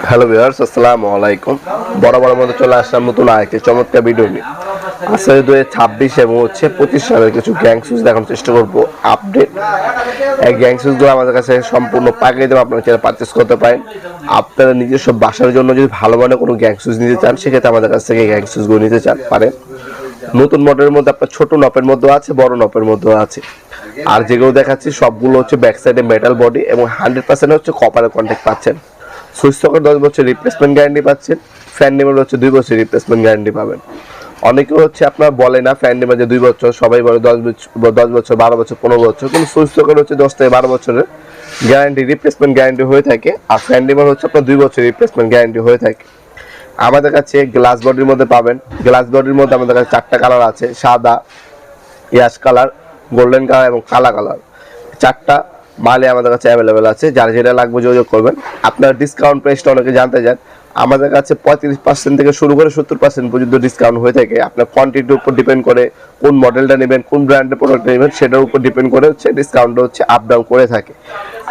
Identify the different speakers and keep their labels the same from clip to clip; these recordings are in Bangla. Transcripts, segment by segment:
Speaker 1: হ্যালো ভিউয়ার্স, আসসালামু আলাইকুম। বরাবরের মধ্যে চলে আসলাম নতুন আরেকটি চমৎকার ভিডিও নিয়ে। আসলে 2026 এবং 25 সালের কিছু গ্যাং শুজ দেখানোর চেষ্টা করবো আপডেট। এই গ্যাং শুজগুলো আমাদের কাছে সম্পূর্ণ প্যাকেজ দেবো, আপনারা চাইলে পারচেস করতে পারেন। আপনারা নিজস্ব বাসার জন্য যদি ভালো মানের কোনো গ্যাং শুজ নিতে চান, সেক্ষেত্রে আমাদের কাছ থেকে গ্যাং শুজগুলো নিতে চান পারেন। নতুন মডেলের মধ্যে আপনার ছোট নপের মধ্যেও আছে, বড় নপের মধ্যেও আছে। আর যেগুলো দেখাচ্ছি সবগুলো হচ্ছে ব্যাক সাইডে মেটাল বডি এবং 100% হচ্ছে কপারের কন্ট্যাক্ট পাচ্ছেন। সুইচ সকেট 10 বছর রিপ্লেসমেন্ট গ্যারান্টি পাচ্ছেন। ফ্যান নিমের হচ্ছে 2 বছর রিপ্লেসমেন্ট গ্যারান্টি পাবেন। অনেকে হচ্ছে আপনার বলে না ফ্যান নিমের যে 2 বছর, সবাই বলে 10 বছর 12 বছর 15 বছর, কিন্তু সুইচ সকেট হচ্ছে 10 থেকে 12 বছরের গ্যারান্টি রিপ্লেসমেন্ট গ্যারান্টি হয়ে থাকে। আর ফ্যান নিমের হচ্ছে আপনার 2 বছর রিপ্লেসমেন্ট গ্যারান্টি হয়ে থাকে। আমাদের কাছে গ্লাস বডির মধ্যে পাবেন। গ্লাস বডির মধ্যে আমাদের কাছে 4টা কালার আছে, সাদা, ইয়াশ কালার, গোল্ডেন কালার এবং কালা কালার। 4টা মালে আমাদের কাছে অ্যাভেলেবেল আছে, যার যেটা লাগবে যোগাযোগ করবেন। আপনার ডিসকাউন্ট প্রাইসটা অনেকে জানতে চান, আমাদের কাছে 35% থেকে শুরু করে 70% পর্যন্ত ডিসকাউন্ট হয়ে থাকে। আপনার কোয়ান্টিটির উপর ডিপেন্ড করে, কোন মডেলটা নেবেন, কোন ব্র্যান্ডের প্রোডাক্ট নেবেন, সেটার উপর ডিপেন্ড করে হচ্ছে ডিসকাউন্টটা হচ্ছে আপ ডাউন করে থাকে।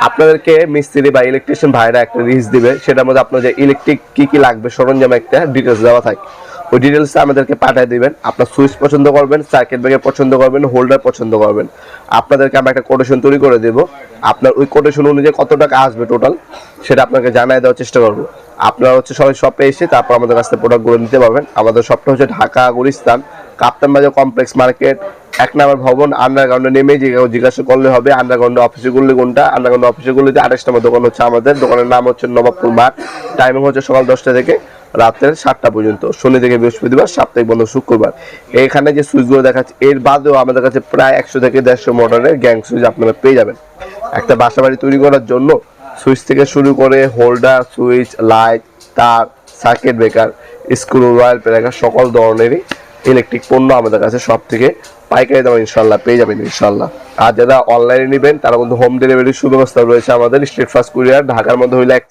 Speaker 1: আপনাদেরকে মিস্ত্রি বা ইলেকট্রিশিয়ান ভাইরা একটা লিস্ট দিবে, সেটার মধ্যে আপনার যে ইলেকট্রিক কি কি লাগবে সরঞ্জাম একটা ডিটেলস দেওয়া থাকে। ওই ডিটেলসটা আমাদেরকে পাঠিয়ে দিবেন। আপনার সুইচ পছন্দ করবেন, সার্কিট ব্রেকার পছন্দ করবেন, হোল্ডার পছন্দ করবেন, আপনাদেরকে আমরা একটা কোটেশন তৈরি করে দেব। আপনার ওই কোটেশন অনুযায়ী কত টাকা আসবে টোটাল, সেটা আপনাকে জানিয়ে দেওয়ার চেষ্টা করবো। আপনারা হচ্ছে সবাই শপে এসে তারপর আমাদের কাছ থেকে প্রোডাক্টগুলো নিতে পারবেন। আমাদের শপটা হচ্ছে ঢাকা গুলিস্তান কাপ্তান বাজার কমপ্লেক্স মার্কেট 1 নম্বর ভবন। আন্ডারগ্রাউন্ডে নেমে জিজ্ঞাসা করলে হবে আন্ডারগ্রাউন্ডে অফিসে গুলি কোনটা। আন্ডারগ্রাউন্ডে অফিসে গুলিতে 28 নম্বর দোকান হচ্ছে আমাদের। দোকানের নাম হচ্ছে নবাবপুর মাঠ। টাইমিং হচ্ছে সকাল 10টা থেকে রাতের 7টা পর্যন্ত, শনি থেকে বৃহস্পতিবার, সাপ্তাহিক বন্ধ শুক্রবার। এখানে যে সুইচগুলো দেখাচ্ছে এর বাদেও আমাদের কাছে প্রায় 100 থেকে 150 মডেলের গ্যাং সুইচ আপনারা পেয়ে যাবেন। একটা বাসা বাড়ি তৈরি করার জন্য সুইচ থেকে শুরু করে হোল্ডার, সুইচ, লাইট, তার, circuit breaker, screw, royal breaker সকল ধরনেরই ইলেকট্রিক পণ্য আমাদের কাছে সব থেকে পাইকারি দামে ইনশাল্লাহ পেয়ে যাবেন ইনশাল্লাহ। আর যারা অনলাইনে নেবেন তারা কিন্তু হোম ডেলিভারির সুব্যবস্থা রয়েছে আমাদের। স্ট্রিট ফাস্ট কুরিয়ার ঢাকার মধ্যে হইলে 1